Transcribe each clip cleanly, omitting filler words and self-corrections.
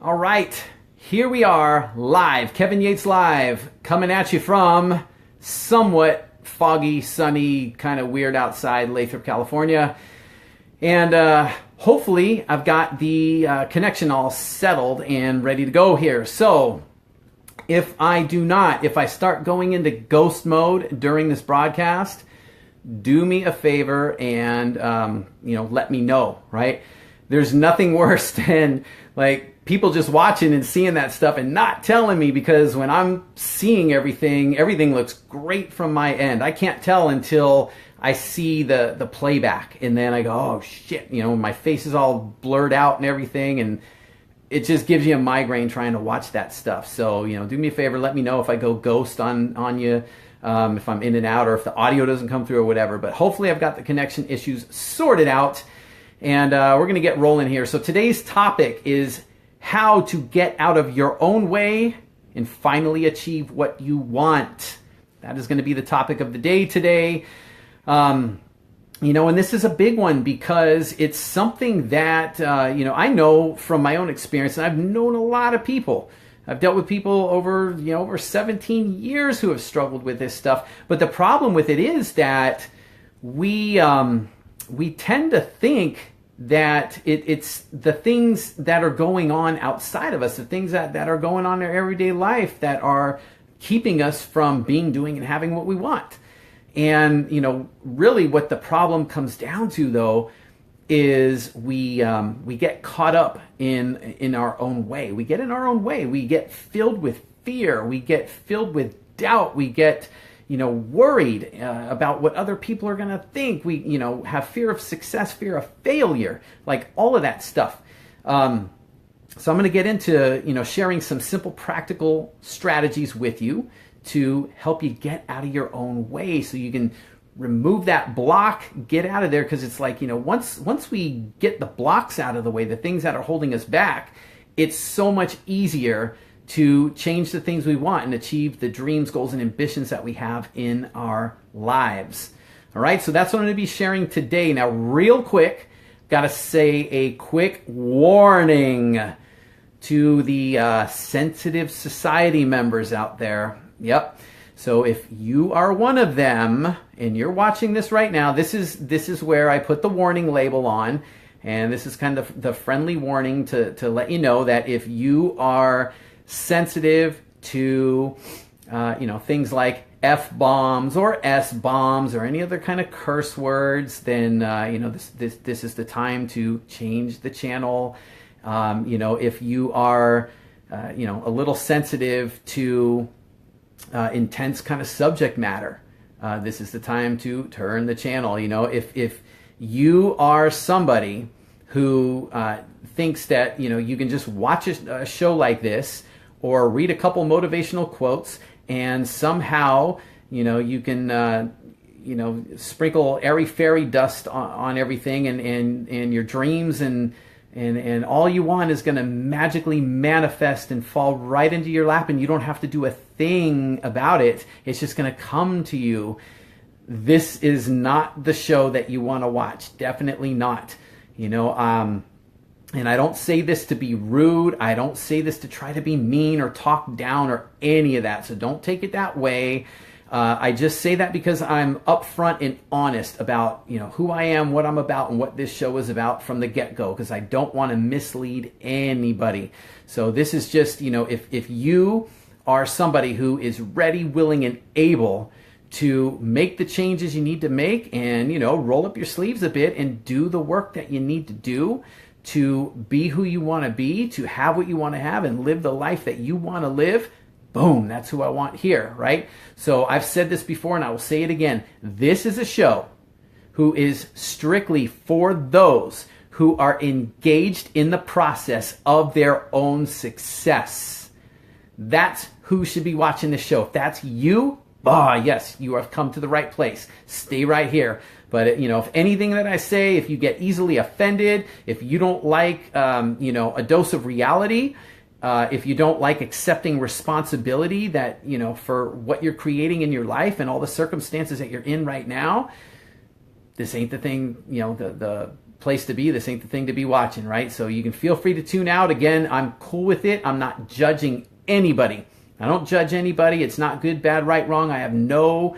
All right, here we are live, Kevin Yates live, coming at you from somewhat foggy, sunny, kind of weird outside Lathrop, California. And hopefully I've got the connection all settled and ready to go here. So if I start going into ghost mode during this broadcast, do me a favor and, let me know, right? There's nothing worse than people just watching and seeing that stuff and not telling me, because when I'm seeing everything looks great from my end. I can't tell until I see the playback, and then I go, oh shit, my face is all blurred out and everything, and it just gives you a migraine trying to watch that stuff. So, do me a favor, let me know if I go ghost on you, if I'm in and out, or if the audio doesn't come through or whatever. But hopefully I've got the connection issues sorted out, and we're going to get rolling here. So today's topic is how to get out of your own way and finally achieve what you want. That is going to be the topic of the day today. And this is a big one because it's something that, I know from my own experience, and I've known a lot of people. I've dealt with people over 17 years who have struggled with this stuff. But the problem with it is that we tend to think that it's the things that are going on outside of us, the things that are going on in our everyday life that are keeping us from doing, and having what we want. And, really what the problem comes down to, though, is we get caught up in our own way. We get in our own way. We get filled with fear. We get filled with doubt. We get worried about what other people are going to think. We, have fear of success, fear of failure, all of that stuff. So I'm going to get into, sharing some simple practical strategies with you to help you get out of your own way so you can remove that block, get out of there. Because it's once we get the blocks out of the way, the things that are holding us back, it's so much easier to change the things we want and achieve the dreams, goals, and ambitions that we have in our lives. All right, so that's what I'm going to be sharing today. Now, real quick, got to say a quick warning to the sensitive society members out there. Yep. So if you are one of them and you're watching this right now, this is where I put the warning label on, and this is kind of the friendly warning to let you know that if you are sensitive to things like F-bombs or S-bombs or any other kind of curse words, then this is the time to change the channel. If you are a little sensitive to intense kind of subject matter, this is the time to turn the channel. If you are somebody who thinks that you can just watch a show like this or read a couple motivational quotes and somehow you can sprinkle airy fairy dust on everything, and your dreams and all you want is going to magically manifest and fall right into your lap, and you don't have to do a thing about it. It's just going to come to you. This is not the show that you want to watch. Definitely not. And I don't say this to be rude. I don't say this to try to be mean or talk down or any of that. So don't take it that way. I just say that because I'm upfront and honest about, who I am, what I'm about, and what this show is about from the get-go, because I don't want to mislead anybody. So this is just, if you are somebody who is ready, willing, and able to make the changes you need to make and, roll up your sleeves a bit and do the work that you need to do to be who you want to be, to have what you want to have, and live the life that you want to live, boom, that's who I want here, right? So I've said this before and I will say it again. This is a show who is strictly for those who are engaged in the process of their own success. That's who should be watching this show. If that's you, yes, you have come to the right place. Stay right here. But, if anything that I say, if you get easily offended, if you don't like, a dose of reality, if you don't like accepting responsibility that, for what you're creating in your life and all the circumstances that you're in right now, this ain't the thing, the place to be. This ain't the thing to be watching, right? So you can feel free to tune out. Again, I'm cool with it. I'm not judging anybody. I don't judge anybody. It's not good, bad, right, wrong. I have no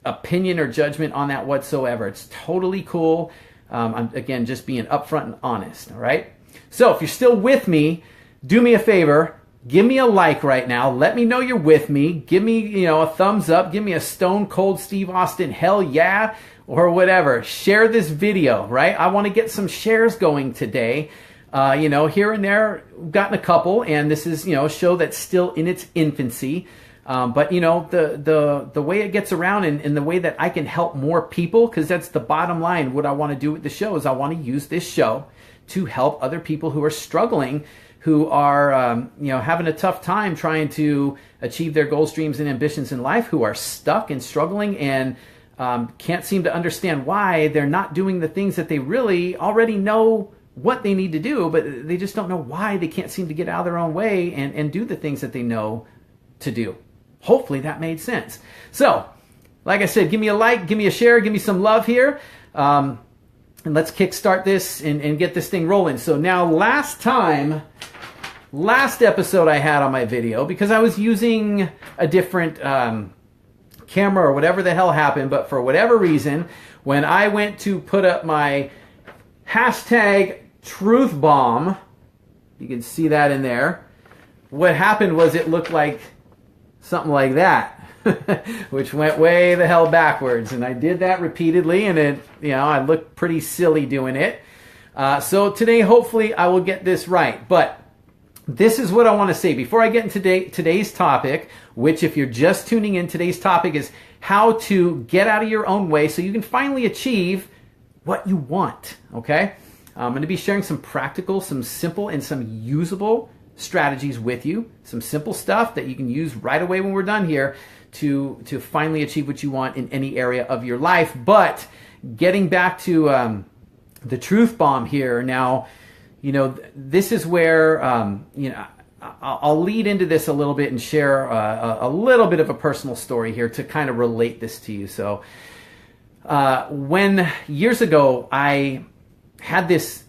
opinion or judgment on that whatsoever. It's totally cool. I'm, again, just being upfront and honest, all right? So if you're still with me, do me a favor. Give me a like right now. Let me know you're with me. Give me, a thumbs up. Give me a Stone Cold Steve Austin hell yeah or whatever. Share this video, right? I want to get some shares going today. Here and there, we've gotten a couple, and this is, a show that's still in its infancy. But the way it gets around and the way that I can help more people, because that's the bottom line. What I want to do with the show is I want to use this show to help other people who are struggling, who are, having a tough time trying to achieve their goals, dreams, and ambitions in life, who are stuck and struggling and can't seem to understand why they're not doing the things that they really already know what they need to do, but they just don't know why they can't seem to get out of their own way and do the things that they know to do. Hopefully that made sense. So, like I said, give me a like, give me a share, give me some love here. And let's kickstart this and get this thing rolling. So now last episode I had on my video, because I was using a different camera or whatever the hell happened, but for whatever reason, when I went to put up my hashtag truth bomb, you can see that in there, what happened was it looked like something like that. Which went way the hell backwards, and I did that repeatedly, and it, I looked pretty silly doing it. So today, hopefully, I will get this right. But this is what I want to say before I get into today's topic, which, if you're just tuning in, today's topic is how to get out of your own way so you can finally achieve what you want. Okay, I'm going to be sharing some practical, some simple, and some usable strategies with you. Some simple stuff that you can use right away when we're done here to finally achieve what you want in any area of your life. But getting back to the truth bomb here now, this is where I'll lead into this a little bit and share a little bit of a personal story here to kind of relate this to you. So when years ago I had this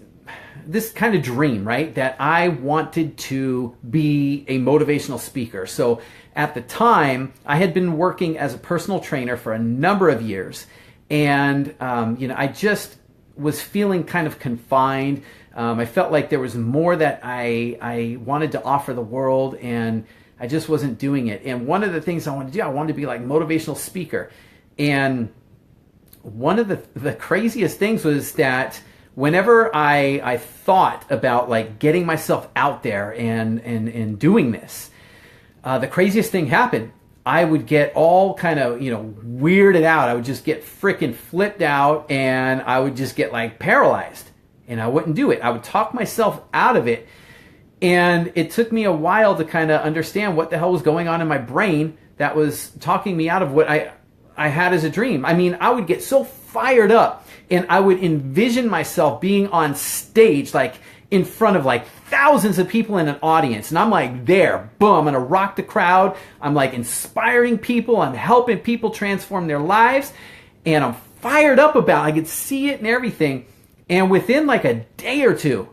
kind of dream, right? That I wanted to be a motivational speaker. So at the time, I had been working as a personal trainer for a number of years. And, I just was feeling kind of confined. I felt like there was more that I wanted to offer the world, and I just wasn't doing it. And one of the things I wanted to do, I wanted to be like a motivational speaker. And one of the craziest things was that whenever I thought about like getting myself out there and doing this, the craziest thing happened. I would get all kind of, weirded out. I would just get freaking flipped out, and I would just get like paralyzed, and I wouldn't do it. I would talk myself out of it. And it took me a while to kind of understand what the hell was going on in my brain that was talking me out of what I had as a dream. I mean, I would get so fired up, and I would envision myself being on stage, like in front of like thousands of people in an audience. And I'm like there, boom, I'm going to rock the crowd. I'm like inspiring people. I'm helping people transform their lives. And I'm fired up about it. I could see it and everything. And within like a day or two,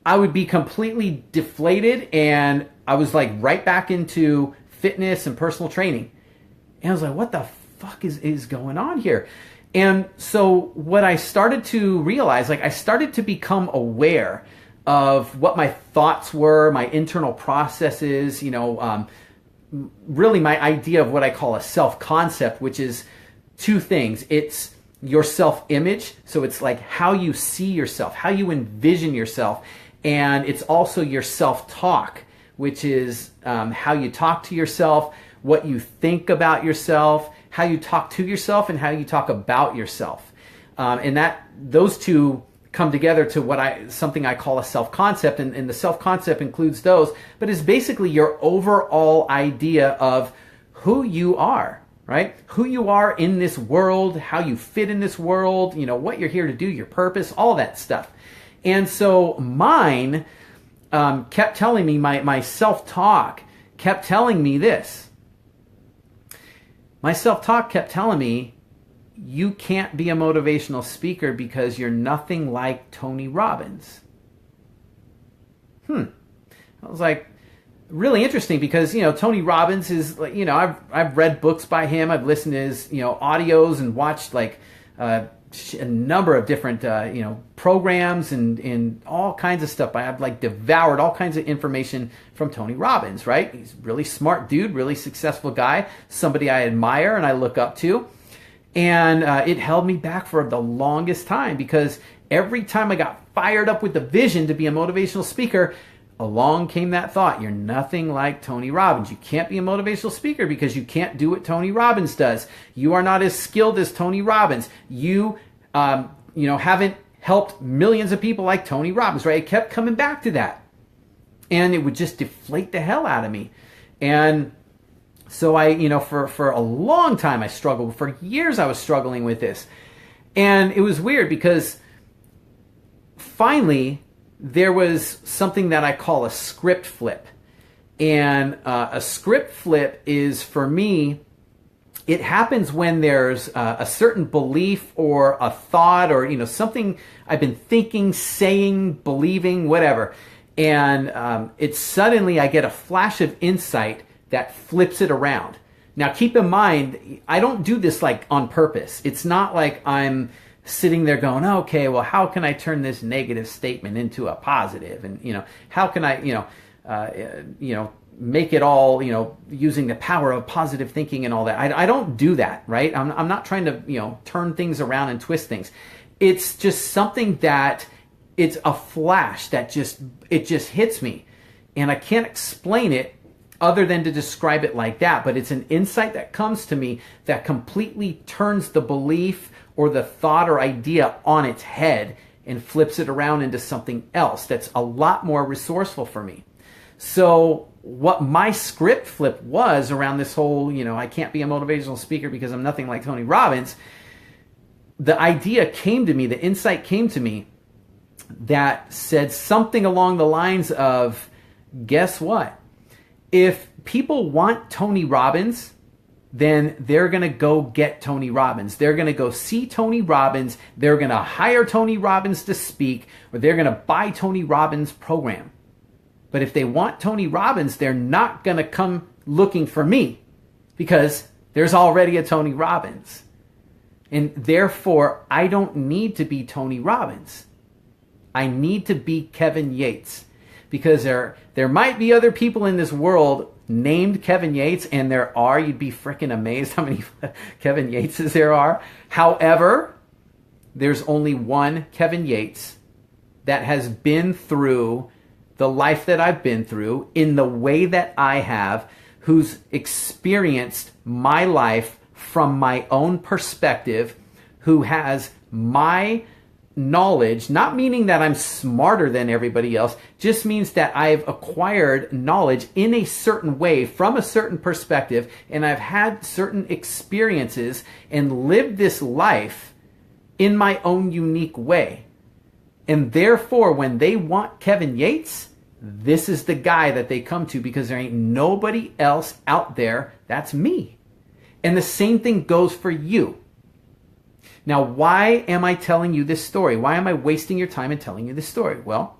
I would be completely deflated. And I was like right back into fitness and personal training. And I was like, what the fuck is going on here? And so what I started to realize, like I started to become aware of what my thoughts were, my internal processes, really my idea of what I call a self-concept, which is two things. It's your self-image, so it's like how you see yourself, how you envision yourself, and it's also your self-talk, which is how you talk to yourself, what you think about yourself, how you talk to yourself, and how you talk about yourself. And those two come together to something I call a self-concept, and the self-concept includes those, but it's basically your overall idea of who you are, right? Who you are in this world, how you fit in this world, what you're here to do, your purpose, all that stuff. And so mine kept telling me, my self-talk kept telling me this. My self-talk kept telling me, you can't be a motivational speaker because you're nothing like Tony Robbins. I was like, really interesting because, Tony Robbins is, I've read books by him. I've listened to his, audios and watched a number of different, programs and all kinds of stuff. I've devoured all kinds of information from Tony Robbins, right? He's a really smart dude, really successful guy, somebody I admire and I look up to. And it held me back for the longest time because every time I got fired up with the vision to be a motivational speaker, along came that thought, you're nothing like Tony Robbins. You can't be a motivational speaker because you can't do what Tony Robbins does. You are not as skilled as Tony Robbins. You, haven't helped millions of people like Tony Robbins, right? It kept coming back to that. And it would just deflate the hell out of me. And so for a long time I struggled. For years I was struggling with this. And it was weird because finally there was something that I call a script flip. And a script flip is, for me, it happens when there's a certain belief or a thought or, something I've been thinking, saying, believing, whatever. And it's suddenly I get a flash of insight that flips it around. Now, keep in mind, I don't do this on purpose. It's not like I'm sitting there going, okay, well, how can I turn this negative statement into a positive? And, how can I, make it all, using the power of positive thinking and all that. I don't do that, right? I'm not trying to, turn things around and twist things. It's just something that it's a flash that just hits me. And I can't explain it other than to describe it like that. But it's an insight that comes to me that completely turns the belief or the thought or idea on its head and flips it around into something else that's a lot more resourceful for me. So what my script flip was around this whole, I can't be a motivational speaker because I'm nothing like Tony Robbins, the idea came to me, the insight came to me that said something along the lines of, guess what? If people want Tony Robbins, then they're going to go get Tony Robbins. They're going to go see Tony Robbins. They're going to hire Tony Robbins to speak, or they're going to buy Tony Robbins' program. But if they want Tony Robbins, they're not going to come looking for me because there's already a Tony Robbins. And therefore, I don't need to be Tony Robbins. I need to be Kevin Yates. Because there might be other people in this world named Kevin Yates, and there are. You'd be freaking amazed how many Kevin Yateses there are. However, there's only one Kevin Yates that has been through the life that I've been through in the way that I have, who's experienced my life from my own perspective, who has my knowledge, not meaning that I'm smarter than everybody else, just means that I've acquired knowledge in a certain way from a certain perspective, and I've had certain experiences and lived this life in my own unique way. And therefore, when they want Kevin Yates, this is the guy that they come to because there ain't nobody else out there that's me. And the same thing goes for you. Now, why am I telling you this story? Why am I wasting your time and telling you this story? Well,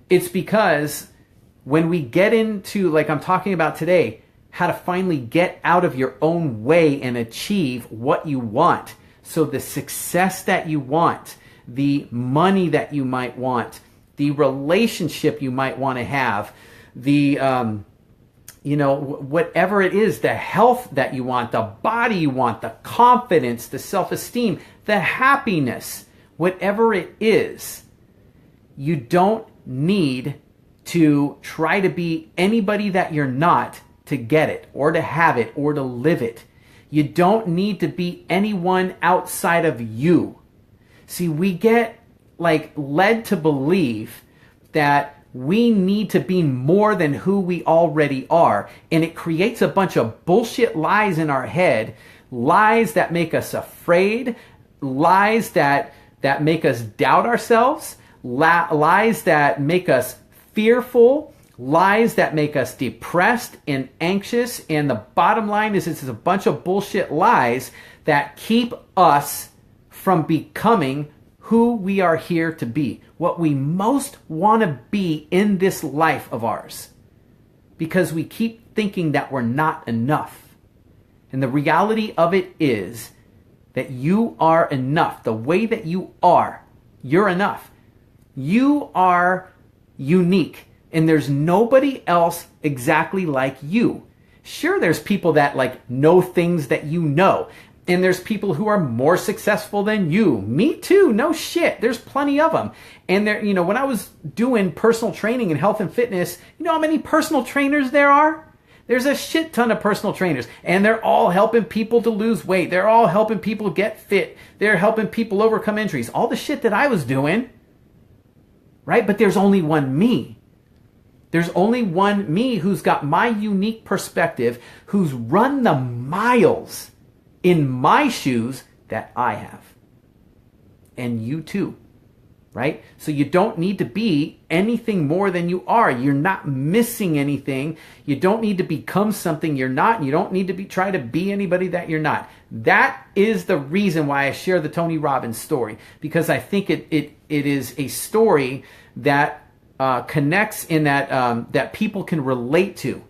it's because when we get into, like I'm talking about today, how to finally get out of your own way and achieve what you want. So the success that you want, the money that you might want, the relationship you might want to have, the whatever it is, the health that you want, the body you want, the confidence, the self-esteem, the happiness, whatever it is, you don't need to try to be anybody that you're not to get it or to have it or to live it. You don't need to be anyone outside of you. See, we get led to believe that we need to be more than who we already are. And it creates a bunch of bullshit lies in our head, lies that make us afraid, lies that make us doubt ourselves, lies that make us fearful, lies that make us depressed and anxious. And the bottom line is it's a bunch of bullshit lies that keep us from becoming who we are here to be, what we most want to be in this life of ours, because we keep thinking that we're not enough. And the reality of it is that you are enough. The way that you are, you're enough. You are unique, and there's nobody else exactly like you. Sure, there's people that like know things that you know, and there's people who are more successful than you. Me too, no shit. There's plenty of them. And there, when I was doing personal training and health and fitness, you know how many personal trainers there are? There's a shit ton of personal trainers, and they're all helping people to lose weight. They're all helping people get fit. They're helping people overcome injuries. All the shit that I was doing, right? But there's only one me. There's only one me who's got my unique perspective, who's run the miles in my shoes that I have. And you too, right? So you don't need to be anything more than you are. You're not missing anything. You don't need to become something you're not. You don't need to try to be anybody that you're not. That is the reason why I share the Tony Robbins story, because I think it is a story that connects in that people can relate to.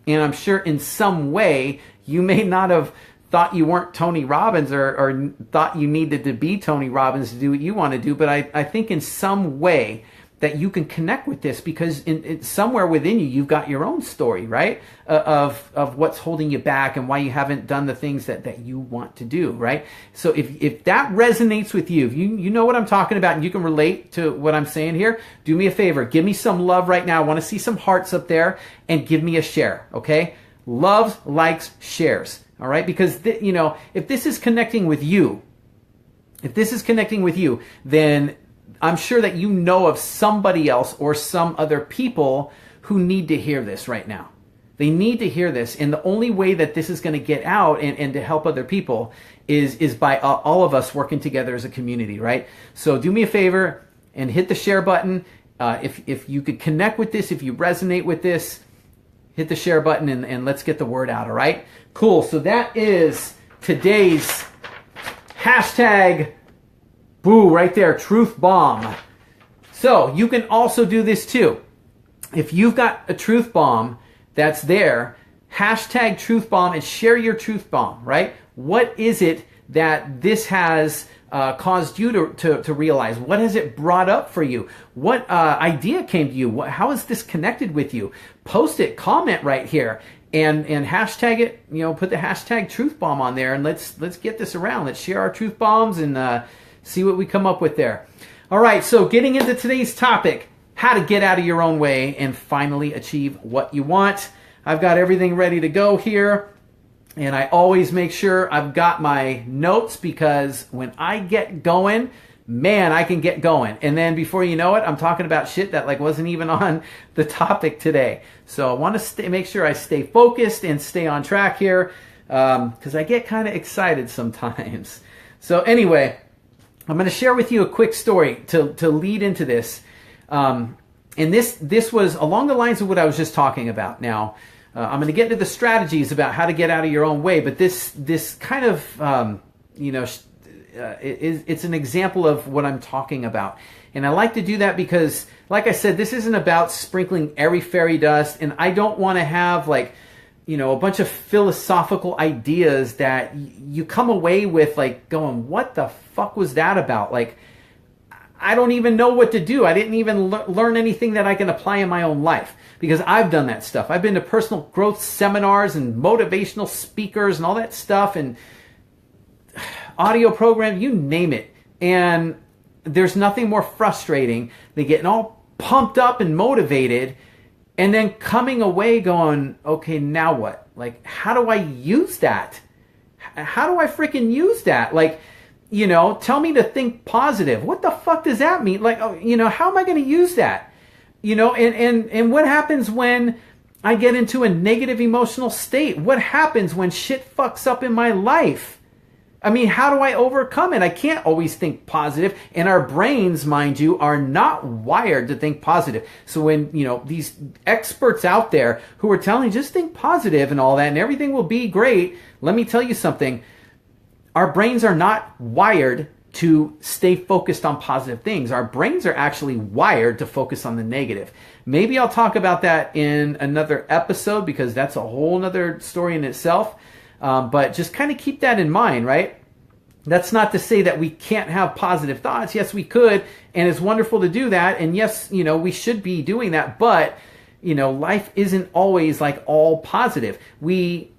And I'm sure in some way you may not have thought you weren't Tony Robbins or thought you needed to be Tony Robbins to do what you want to do. But I think in some way that you can connect with this, because in somewhere within you, you've got your own story, right? Of what's holding you back and why you haven't done the things that you want to do, right? So if that resonates with you, if you know what I'm talking about and you can relate to what I'm saying here, do me a favor, give me some love right now. I want to see some hearts up there, and give me a share, okay? Loves, likes, shares. All right, because if this is connecting with you, then I'm sure that you know of somebody else or some other people who need to hear this right now. They need to hear this, and the only way that this is going to get out and to help other people is by all of us working together as a community, right? So do me a favor and hit the share button. If you could connect with this, if you resonate with this, hit the share button and let's get the word out, all right? Cool. So that is today's hashtag, boo, right there, truth bomb. So you can also do this too. If you've got a truth bomb that's there, hashtag truth bomb and share your truth bomb, right? What is it that this has caused you to realize? What has it brought up for you? What idea came to you? How is this connected with you? Post it, comment right here, and hashtag it. Put the hashtag truth bomb on there, and let's get this around. Let's share our truth bombs and see what we come up with there. All right, so getting into today's topic, how to get out of your own way and finally achieve what you want. I've got everything ready to go here. And I always make sure I've got my notes, because when I get going, man, I can get going. And then before you know it, I'm talking about shit that wasn't even on the topic today. So I want to make sure I stay focused and stay on track here, because I get kind of excited sometimes. So anyway, I'm going to share with you a quick story to lead into this. And this was along the lines of what I was just talking about. Now, I'm going to get into the strategies about how to get out of your own way, but this kind of, it's an example of what I'm talking about. And I like to do that because, like I said, this isn't about sprinkling airy fairy dust, and I don't want to have a bunch of philosophical ideas that you come away with going, what the fuck was that about? I don't even know what to do. I didn't even learn anything that I can apply in my own life, because I've done that stuff. I've been to personal growth seminars and motivational speakers and all that stuff and audio program, you name it. And there's nothing more frustrating than getting all pumped up and motivated and then coming away going, okay, now what? How do I use that? How do I freaking use that? Tell me to think positive. What the fuck does that mean? How am I going to use that? And what happens when I get into a negative emotional state? What happens when shit fucks up in my life? How do I overcome it? I can't always think positive. And our brains, mind you, are not wired to think positive. So when, these experts out there who are telling you just think positive and all that and everything will be great, let me tell you something. our brains are not wired to stay focused on positive things. Our brains are actually wired to focus on the negative. Maybe I'll talk about that in another episode because that's a whole nother story in itself. But just kind of keep that in mind, right? That's not to say that we can't have positive thoughts. Yes, we could, and it's wonderful to do that. And yes, we should be doing that. But life isn't always like all positive. We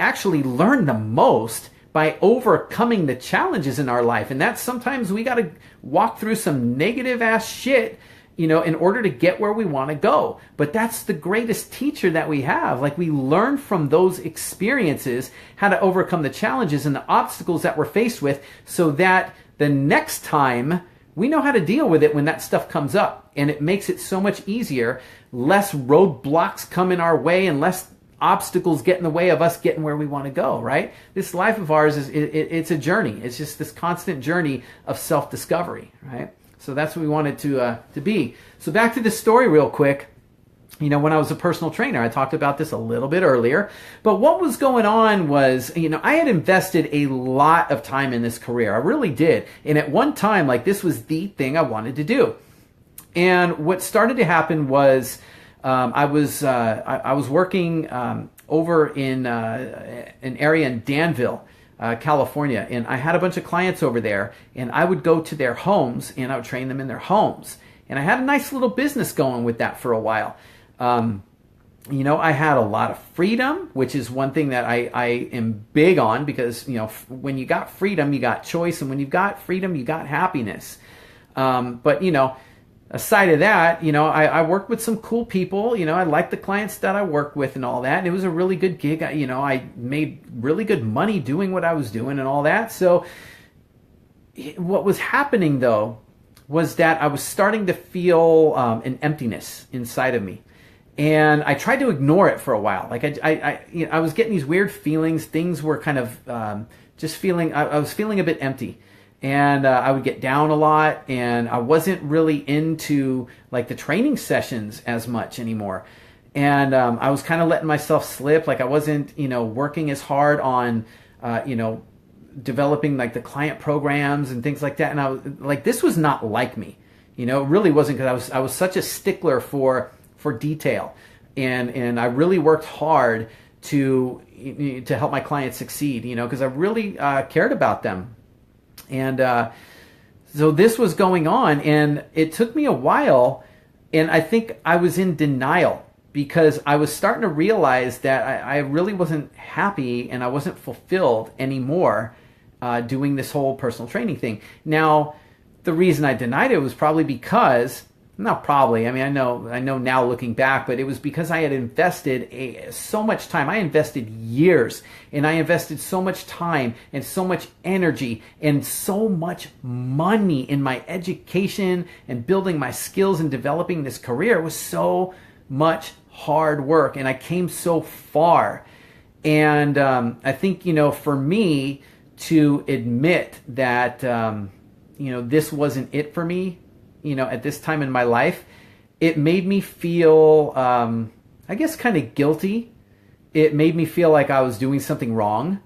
actually learn the most by overcoming the challenges in our life, and that's sometimes we got to walk through some negative ass shit, in order to get where we want to go. But that's the greatest teacher that we have. Like, we learn from those experiences how to overcome the challenges and the obstacles that we're faced with, so that the next time we know how to deal with it when that stuff comes up. And it makes it so much easier. Less roadblocks come in our way and less obstacles get in the way of us getting where we want to go, right? This life of ours it's a journey. It's just this constant journey of self-discovery, right? So that's what we wanted to be. So back to this story real quick. When I was a personal trainer, I talked about this a little bit earlier, but what was going on was, I had invested a lot of time in this career. I really did. And at one time, like, this was the thing I wanted to do. And what started to happen was, I was working over in an area in Danville, California, and I had a bunch of clients over there, and I would go to their homes and I would train them in their homes, and I had a nice little business going with that for a while. I had a lot of freedom, which is one thing that I am big on, because when you got freedom, you got choice, and when you've got freedom, you got happiness. But aside of that, I worked with some cool people. I liked the clients that I worked with and all that. And it was a really good gig. I made really good money doing what I was doing and all that. So what was happening, though, was that I was starting to feel an emptiness inside of me. And I tried to ignore it for a while. Like, I was getting these weird feelings. Things were kind of just feeling, I was feeling a bit empty. And I would get down a lot, and I wasn't really into like the training sessions as much anymore. And I was kind of letting myself slip. Like, I wasn't, working as hard on, developing like the client programs and things like that. And I was like, this was not like me, it really wasn't, because I was such a stickler for detail. And I really worked hard to help my clients succeed, because I really cared about them. And so this was going on, and it took me a while, and I think I was in denial, because I was starting to realize that I really wasn't happy and I wasn't fulfilled anymore doing this whole personal training thing. Now, the reason I denied it was probably because, not probably, I know now looking back, but it was because I had invested so much time. I invested years, and I invested so much time and so much energy and so much money in my education and building my skills and developing this career. It was so much hard work, and I came so far. And I think, for me to admit that, this wasn't it for me, at this time in my life, it made me feel, I guess, kind of guilty. It made me feel like I was doing something wrong,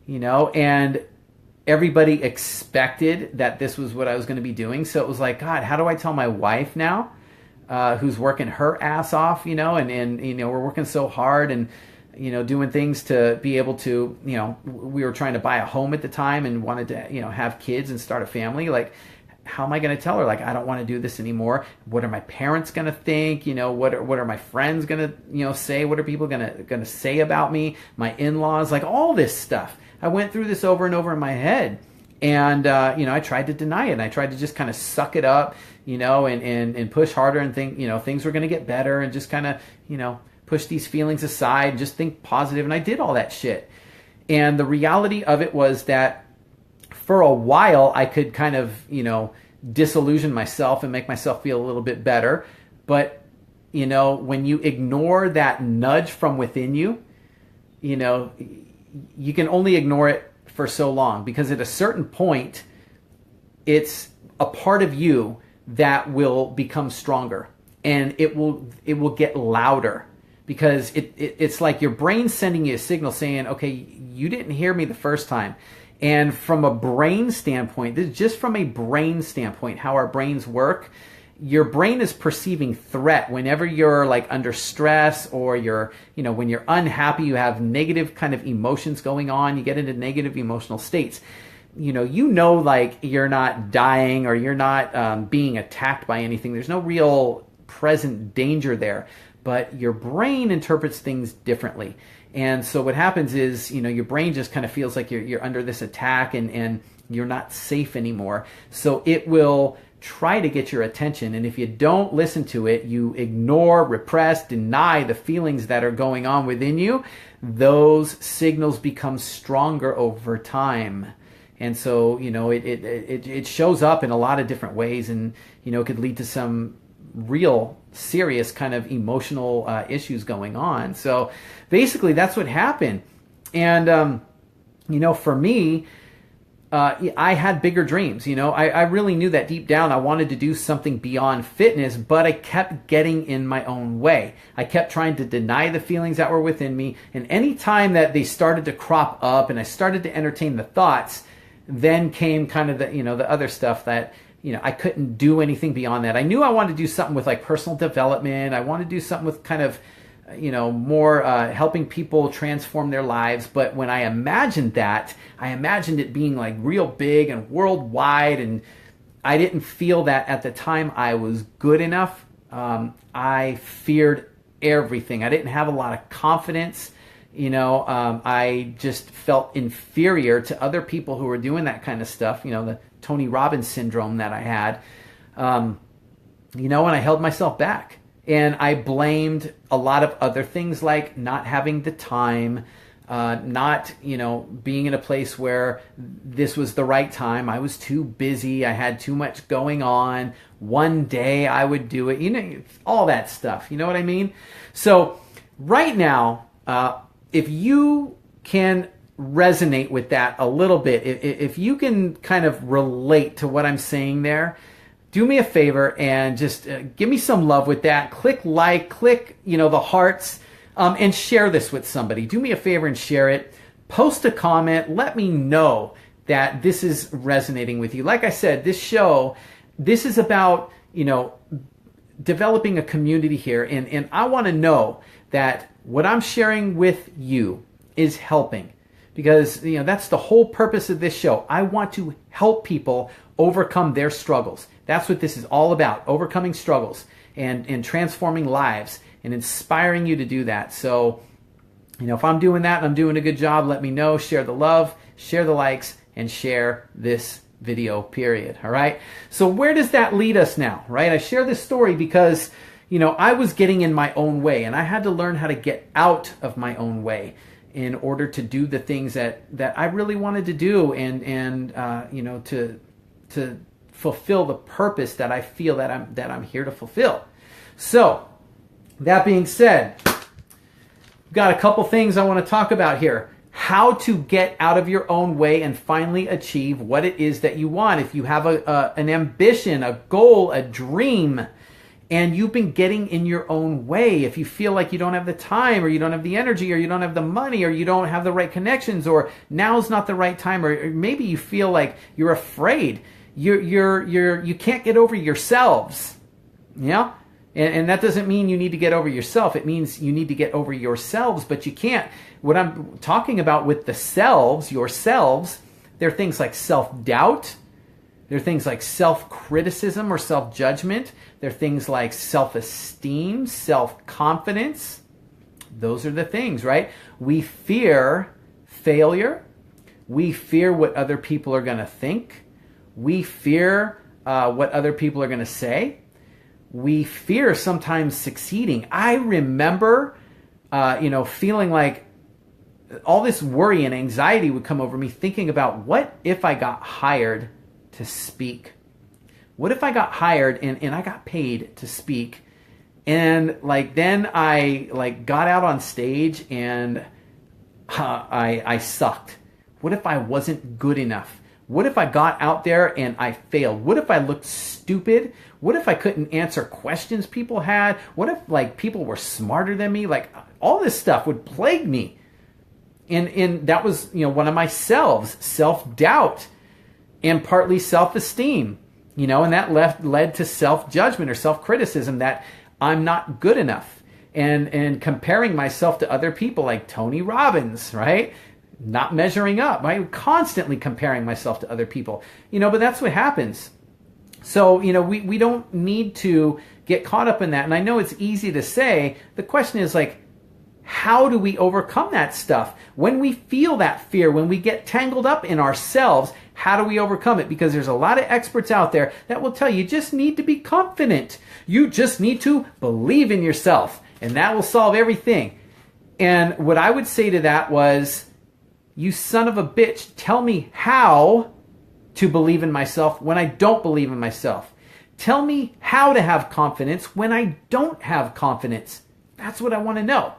and everybody expected that this was what I was going to be doing. So it was like, God, how do I tell my wife now, who's working her ass off, and we're working so hard and, doing things to be able to, we were trying to buy a home at the time and wanted to, have kids and start a family. Like, how am I going to tell her, like, I don't want to do this anymore? What are my parents going to think? What are my friends going to, say? What are people going to say about me? My in-laws, like all this stuff. I went through this over and over in my head, and I tried to deny it. And I tried to just kind of suck it up, and push harder and think, things were going to get better, and just kind of, push these feelings aside and just think positive. And I did all that shit. And the reality of it was that for a while, I could kind of, disillusion myself and make myself feel a little bit better. But, when you ignore that nudge from within you, you can only ignore it for so long, because at a certain point, it's a part of you that will become stronger, and it will get louder, because it's like your brain sending you a signal saying, okay, you didn't hear me the first time. And from a brain standpoint, this is just from a brain standpoint, how our brains work. Your brain is perceiving threat whenever you're like under stress, or you're, when you're unhappy, you have negative kind of emotions going on, you get into negative emotional states. Like you're not dying, or you're not being attacked by anything. There's no real present danger there, but your brain interprets things differently. And so what happens is, your brain just kind of feels like you're under this attack, and you're not safe anymore. So it will try to get your attention. And if you don't listen to it, you ignore, repress, deny the feelings that are going on within you, those signals become stronger over time. And so, it shows up in a lot of different ways, and, it could lead to some real serious kind of emotional issues going on. So basically that's what happened. And, for me, I had bigger dreams. I really knew that deep down I wanted to do something beyond fitness, but I kept getting in my own way. I kept trying to deny the feelings that were within me. And any time that they started to crop up and I started to entertain the thoughts, then came kind of the other stuff that, I couldn't do anything beyond that. I knew I wanted to do something with like personal development. I wanted to do something with kind of, more helping people transform their lives. But when I imagined that, I imagined it being like real big and worldwide. And I didn't feel that at the time I was good enough. I feared everything. I didn't have a lot of confidence. I just felt inferior to other people who were doing that kind of stuff. The Tony Robbins syndrome that I had. And I held myself back. And I blamed a lot of other things, like not having the time, not, being in a place where this was the right time. I was too busy. I had too much going on. One day I would do it, all that stuff. You know what I mean? So right now, if you can resonate with that a little bit, if you can kind of relate to what I'm saying there, do me a favor and just give me some love with that. Click like, click, the hearts, and share this with somebody. Do me a favor and share it. Post a comment. Let me know that this is resonating with you. Like I said, this is about, developing a community here. And I want to know that what I'm sharing with you is helping. Because, that's the whole purpose of this show. I want to help people overcome their struggles. That's what this is all about, overcoming struggles and transforming lives and inspiring you to do that. So, if I'm doing that and I'm doing a good job, let me know. Share the love, share the likes, and share this video, period. All right? So where does that lead us now, right? I share this story because, I was getting in my own way, and I had to learn how to get out of my own way in order to do the things that I really wanted to do, and to fulfill the purpose that I feel that I'm here to fulfill. So, that being said, we've got a couple things I want to talk about here. How to get out of your own way and finally achieve what it is that you want. If you have an ambition, a goal, a dream, and you've been getting in your own way, if you feel like you don't have the time, or you don't have the energy, or you don't have the money, or you don't have the right connections, or now's not the right time, or maybe you feel like you're afraid, you can't get over yourselves, and that doesn't mean you need to get over yourself. It means you need to get over yourselves, but you can't. What I'm talking about with the selves, yourselves, they're things like self-doubt. They're things like self-criticism or self-judgment. They're things like self-esteem, self-confidence. Those are the things, right? We fear failure. We fear what other people are going to think. We fear what other people are going to say. We fear sometimes succeeding. I remember, feeling like all this worry and anxiety would come over me, thinking about, what if I got hired to speak? What if I got hired and I got paid to speak, and then I got out on stage and I sucked? What if I wasn't good enough? What if I got out there and I failed? What if I looked stupid? What if I couldn't answer questions people had? What if people were smarter than me? All this stuff would plague me. And that was, one of my self-doubt and partly self-esteem, and that led to self-judgment or self-criticism that I'm not good enough, and comparing myself to other people like Tony Robbins, right? Not measuring up, right? Constantly comparing myself to other people, but that's what happens. So, we don't need to get caught up in that. And I know it's easy to say. The question is like, how do we overcome that stuff? When we feel that fear, when we get tangled up in ourselves, how do we overcome it? Because there's a lot of experts out there that will tell you just need to be confident. You just need to believe in yourself, and that will solve everything. And what I would say to that was, you son of a bitch, tell me how to believe in myself when I don't believe in myself. Tell me how to have confidence when I don't have confidence. That's what I want to know.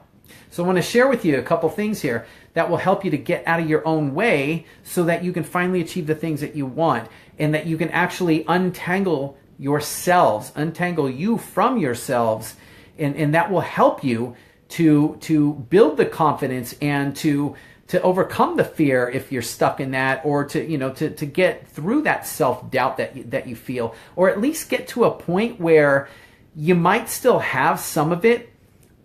So I want to share with you a couple things here that will help you to get out of your own way so that you can finally achieve the things that you want, and that you can actually untangle yourselves, untangle you from yourselves, and that will help you to build the confidence and to overcome the fear if you're stuck in that, or to get through that self-doubt that you feel, or at least get to a point where you might still have some of it,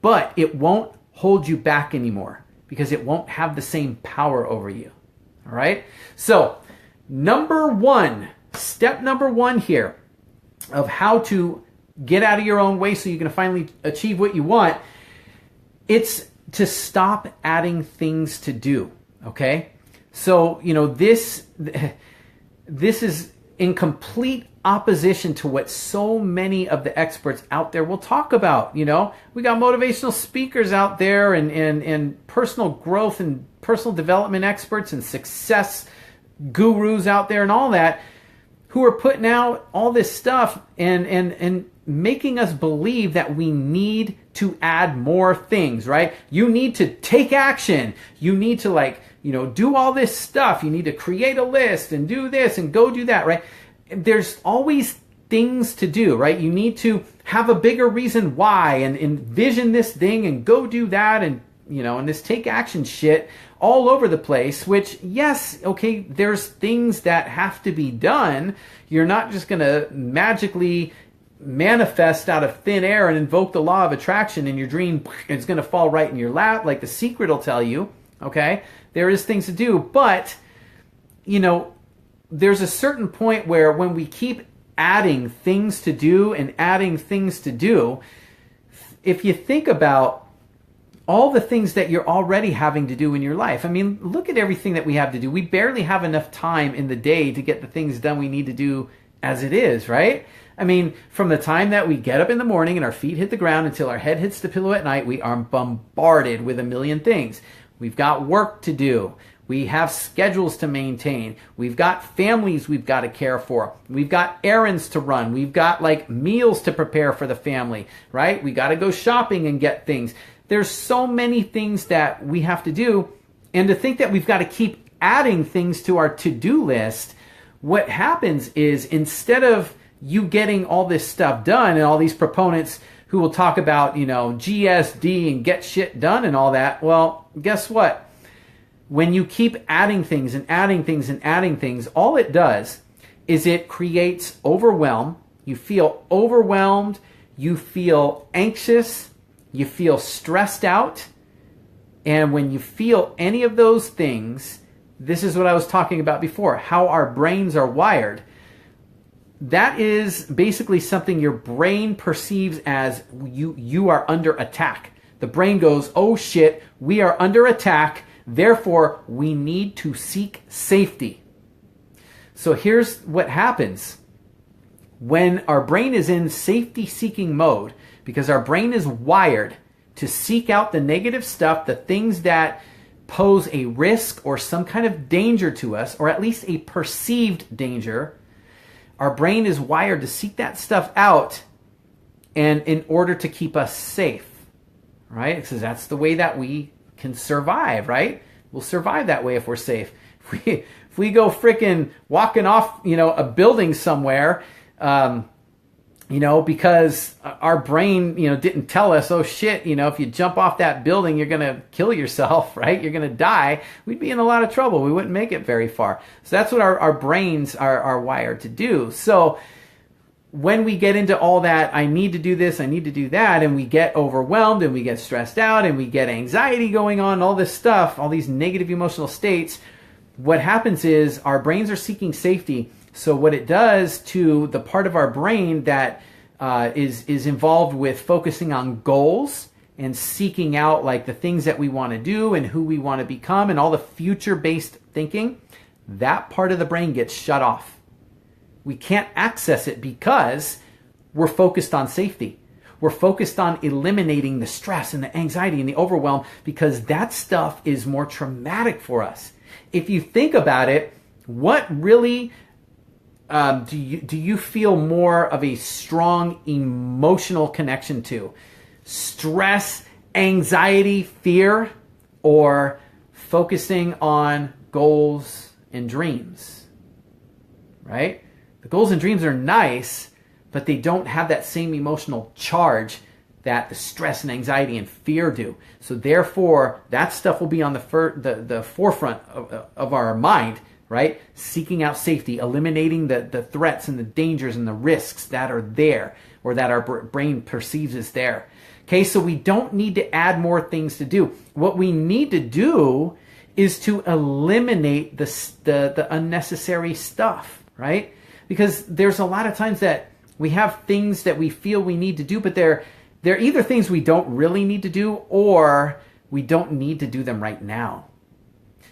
but it won't hold you back anymore because it won't have the same power over you. All right? So, step number one here of how to get out of your own way so you can finally achieve what you want, it's to stop adding things to do, okay? So, this is in complete opposition to what so many of the experts out there will talk about. We got motivational speakers out there and personal growth and personal development experts and success gurus out there and all that, who are putting out all this stuff and making us believe that we need to add more things, right? You need to take action. You need to do all this stuff. You need to create a list and do this and go do that, right? There's always things to do, right? You need to have a bigger reason why and envision this thing and go do that and this take action shit all over the place, which, yes, okay, there's things that have to be done. You're not just going to magically manifest out of thin air and invoke the law of attraction in your dream. It's going to fall right in your lap like The Secret will tell you, okay? There is things to do, but, there's a certain point where when we keep adding things to do and adding things to do, if you think about all the things that you're already having to do in your life. I mean, look at everything that we have to do. We barely have enough time in the day to get the things done we need to do as it is, right? I mean, from the time that we get up in the morning and our feet hit the ground until our head hits the pillow at night, we are bombarded with a million things. We've got work to do. We have schedules to maintain. We've got families we've got to care for. We've got errands to run. We've got meals to prepare for the family, right? We got to go shopping and get things. There's so many things that we have to do. And to think that we've got to keep adding things to our to-do list, what happens is instead of you getting all this stuff done, and all these proponents who will talk about, GSD and get shit done and all that, well, guess what? When you keep adding things and adding things and adding things, all it does is it creates overwhelm. You feel overwhelmed. You feel anxious. You feel stressed out. And when you feel any of those things, this is what I was talking about before, how our brains are wired. That is basically something your brain perceives as you are under attack. The brain goes, oh shit, we are under attack. Therefore, we need to seek safety. So here's what happens. When our brain is in safety-seeking mode, because our brain is wired to seek out the negative stuff, the things that pose a risk or some kind of danger to us, or at least a perceived danger, our brain is wired to seek that stuff out and in order to keep us safe, right? Because that's the way that we can survive, right? We'll survive that way if we're safe. If we go freaking walking off, a building somewhere, because our brain, didn't tell us, oh shit, if you jump off that building, you're going to kill yourself, right? You're going to die. We'd be in a lot of trouble. We wouldn't make it very far. So that's what our brains are wired to do. So when we get into all that, I need to do this, I need to do that, and we get overwhelmed and we get stressed out and we get anxiety going on, all this stuff, all these negative emotional states, what happens is our brains are seeking safety. So what it does to the part of our brain that is involved with focusing on goals and seeking out like the things that we want to do and who we want to become and all the future-based thinking, that part of the brain gets shut off. We can't access it because we're focused on safety. We're focused on eliminating the stress and the anxiety and the overwhelm because that stuff is more traumatic for us. If you think about it, what really do you feel more of a strong emotional connection to? Stress, anxiety, fear, or focusing on goals and dreams? Right? The goals and dreams are nice, but they don't have that same emotional charge that the stress and anxiety and fear do. So therefore, that stuff will be on the forefront of our mind, right? Seeking out safety, eliminating the threats and the dangers and the risks that are there or that our brain perceives as there. Okay, so we don't need to add more things to do. What we need to do is to eliminate the unnecessary stuff, right? Because there's a lot of times that we have things that we feel we need to do, but they're either things we don't really need to do or we don't need to do them right now.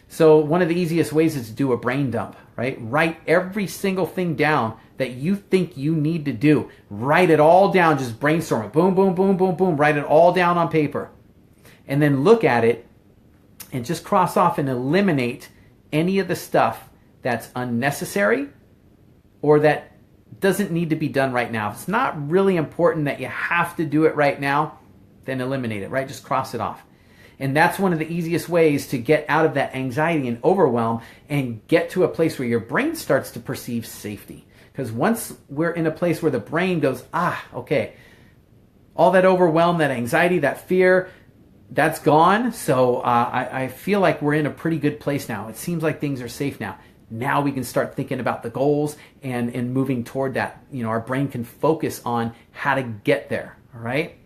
So one of the easiest ways is to do a brain dump, right? Write every single thing down that you think you need to do. Write it all down, just brainstorm it. Boom, boom, boom, boom, boom. Write it all down on paper. And then look at it and just cross off and eliminate any of the stuff that's unnecessary or that doesn't need to be done right now. If it's not really important that you have to do it right now, then eliminate it, right? Just cross it off. And that's one of the easiest ways to get out of that anxiety and overwhelm and get to a place where your brain starts to perceive safety. Because once we're in a place where the brain goes, okay, all that overwhelm, that anxiety, that fear, that's gone. So I feel like we're in a pretty good place now. It seems like things are safe now. Now we can start thinking about the goals and moving toward that. Our brain can focus on how to get there, all right?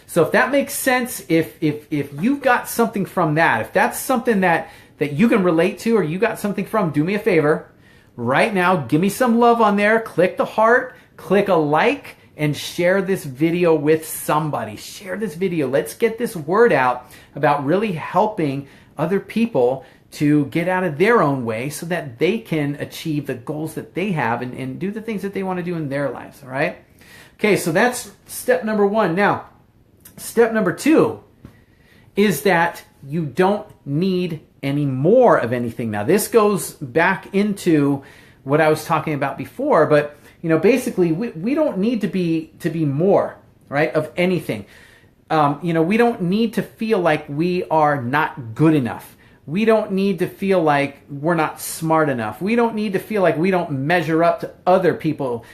So if that makes sense, if you've got something from that, if that's something that you can relate to or you got something from, do me a favor. Right now, give me some love on there. Click the heart, click a like, and share this video with somebody. Share this video. Let's get this word out about really helping other people to get out of their own way so that they can achieve the goals that they have and do the things that they want to do in their lives, all right? Okay, so that's step number 1. Now, step number 2 is that you don't need any more of anything. Now, this goes back into what I was talking about before, but basically we don't need to be more, right, of anything. We don't need to feel like we are not good enough. We don't need to feel like we're not smart enough. We don't need to feel like we don't measure up to other people.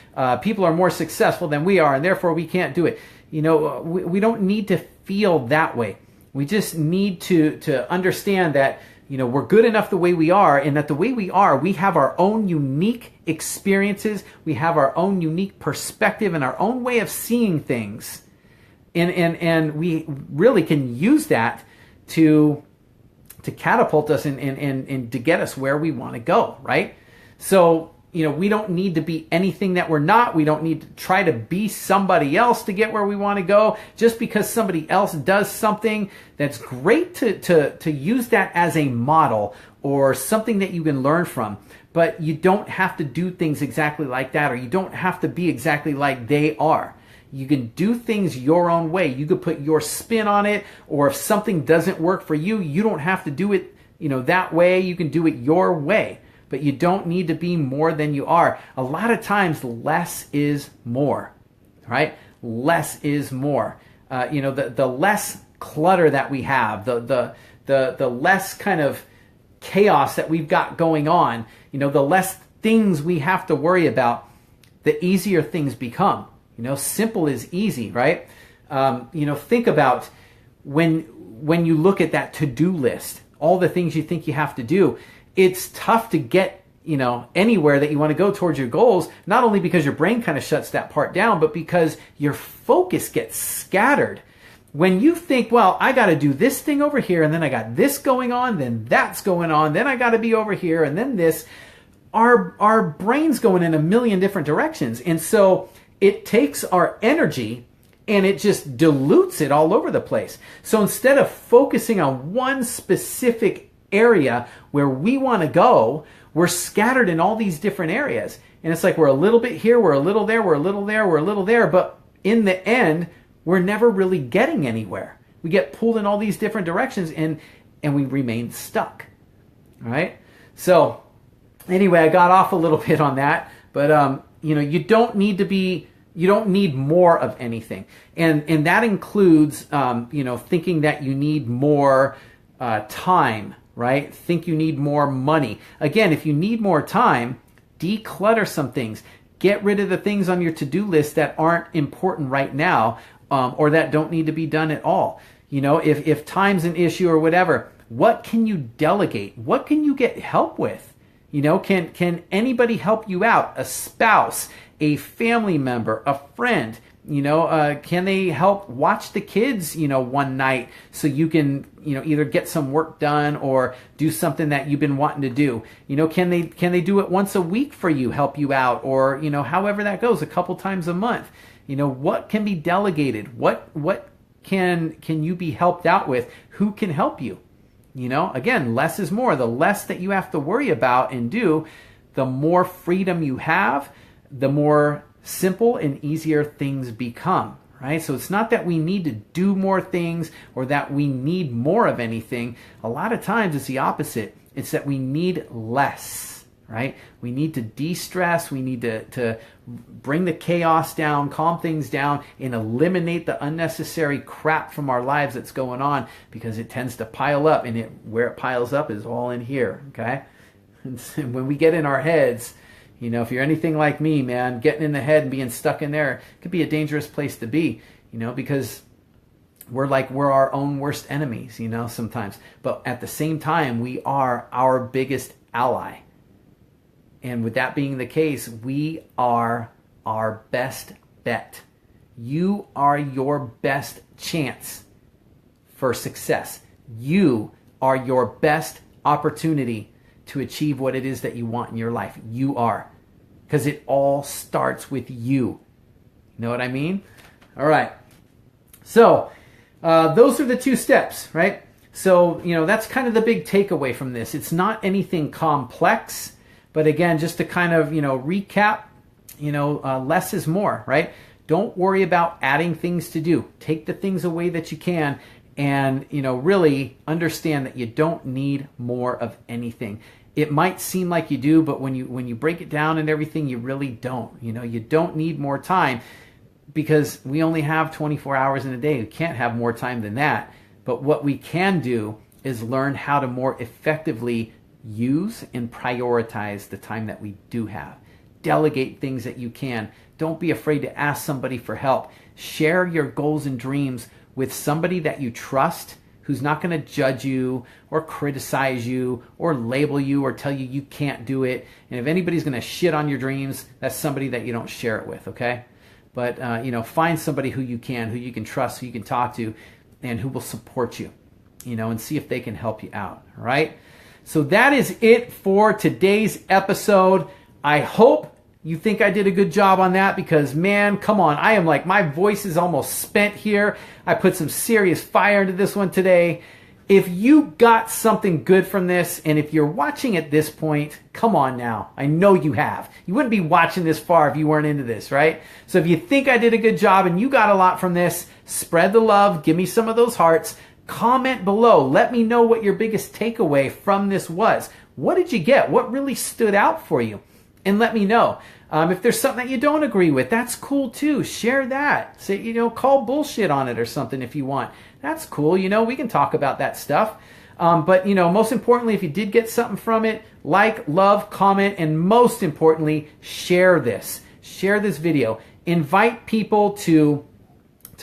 People are more successful than we are, and therefore we can't do it. We don't need to feel that way. We just need to understand that, we're good enough the way we are, and that the way we are, we have our own unique experiences. We have our own unique perspective and our own way of seeing things. And we really can use that to catapult us and to get us where we want to go, right? So, we don't need to be anything that we're not. We don't need to try to be somebody else to get where we want to go. Just because somebody else does something, that's great to use that as a model or something that you can learn from. But you don't have to do things exactly like that, or you don't have to be exactly like they are. You can do things your own way. You could put your spin on it, or if something doesn't work for you, you don't have to do it, that way. You can do it your way, but you don't need to be more than you are. A lot of times, less is more, right? Less is more. The less clutter that we have, the less kind of chaos that we've got going on, the less things we have to worry about, the easier things become. Simple is easy, right? Think about when you look at that to-do list, all the things you think you have to do. It's tough to get, anywhere that you want to go towards your goals, not only because your brain kind of shuts that part down, but because your focus gets scattered. When you think, well, I got to do this thing over here, and then I got this going on, then that's going on, then I got to be over here, and then this, our brain's going in a million different directions. And so it takes our energy and it just dilutes it all over the place. So instead of focusing on one specific area where we want to go, we're scattered in all these different areas. And it's like we're a little bit here, we're a little there, we're a little there, we're a little there, but in the end, we're never really getting anywhere. We get pulled in all these different directions and we remain stuck. All right? So anyway, I got off a little bit on that, but you don't need more of anything. And that includes thinking that you need more time, right? Think you need more money. Again, if you need more time, declutter some things. Get rid of the things on your to-do list that aren't important right now, or that don't need to be done at all. If time's an issue or whatever, what can you delegate? What can you get help with? Can anybody help you out? A spouse, a family member, a friend? Can they help watch the kids, one night so you can, either get some work done or do something that you've been wanting to do? Can they do it once a week for you, help you out, or, however that goes, a couple times a month? What can be delegated? What can you be helped out with? Who can help you? Again, less is more. The less that you have to worry about and do, the more freedom you have, the more simple and easier things become, right? So it's not that we need to do more things or that we need more of anything. A lot of times it's the opposite. It's that we need less, right? We need to de-stress. We need to bring the chaos down, calm things down, and eliminate the unnecessary crap from our lives that's going on, because it tends to pile up, and where it piles up is all in here, okay? And when we get in our heads, if you're anything like me, man, getting in the head and being stuck in there could be a dangerous place to be, because we're our own worst enemies, sometimes. But at the same time, we are our biggest ally. And with that being the case, we are our best bet. You are your best chance for success. You are your best opportunity to achieve what it is that you want in your life. You are. Because it all starts with you. Know what I mean? All right. So those are the 2 steps, right? So, that's kind of the big takeaway from this. It's not anything complex, but again, just to kind of, recap, less is more, right? Don't worry about adding things to do. Take the things away that you can, and, really understand that you don't need more of anything. It might seem like you do, but when you break it down and everything, you really don't. You don't need more time, because we only have 24 hours in a day. We can't have more time than that. But what we can do is learn how to more effectively use and prioritize the time that we do have. Delegate things that you can. Don't be afraid to ask somebody for help. Share your goals and dreams with somebody that you trust, who's not going to judge you or criticize you or label you or tell you you can't do it. And if anybody's going to shit on your dreams, that's somebody that you don't share it with, okay? But, find somebody who you can trust, who you can talk to, and who will support you, and see if they can help you out, all right? So that is it for today's episode. I hope you think I did a good job on that, because, man, come on. I am my voice is almost spent here. I put some serious fire into this one today. If you got something good from this, and if you're watching at this point, come on now. I know you have. You wouldn't be watching this far if you weren't into this, right? So if you think I did a good job and you got a lot from this, spread the love. Give me some of those hearts. Comment below. Let me know what your biggest takeaway from this was. What did you get? What really stood out for you? And let me know. If there's something that you don't agree with, that's cool too. Share that. Say, call bullshit on it or something if you want. That's cool. We can talk about that stuff. But, most importantly, if you did get something from it, like, love, comment, and most importantly, share this. Share this video. invite people to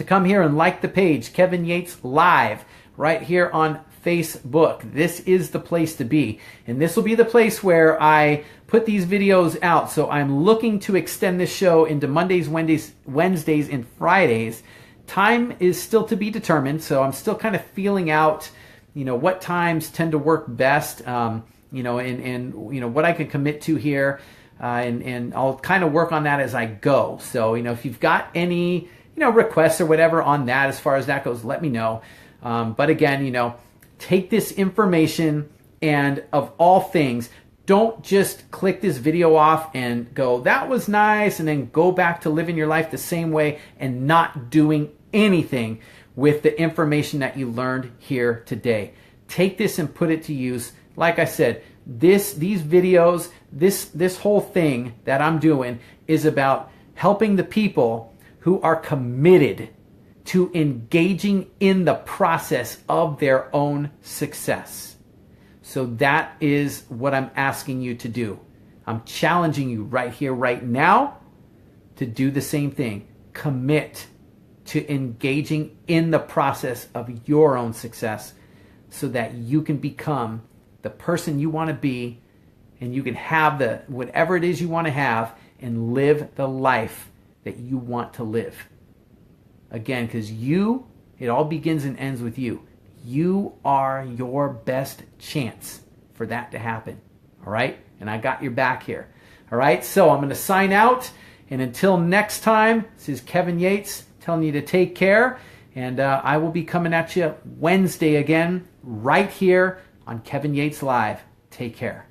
come here and like the page, Kevin Yates Live, right here on Facebook. This is the place to be. And this will be the place where I put these videos out. So I'm looking to extend this show into Mondays, Wednesdays, and Fridays. Time is still to be determined. So I'm still kind of feeling out, what times tend to work best, and what I can commit to here. And I'll kind of work on that as I go. So, if you've got any, requests or whatever on that, as far as that goes, let me know. But again, take this information, and of all things, don't just click this video off and go, that was nice, and then go back to living your life the same way and not doing anything with the information that you learned here today. Take this and put it to use. Like I said, these videos, this whole thing that I'm doing is about helping the people who are committed to engaging in the process of their own success. So that is what I'm asking you to do. I'm challenging you right here, right now, to do the same thing. Commit to engaging in the process of your own success so that you can become the person you want to be, and you can have whatever it is you want to have and live the life that you want to live. Again, because it all begins and ends with you. You are your best chance for that to happen. All right? And I got your back here. All right? So I'm going to sign out. And until next time, this is Kevin Yates telling you to take care. And I will be coming at you Wednesday again, right here on Kevin Yates Live. Take care.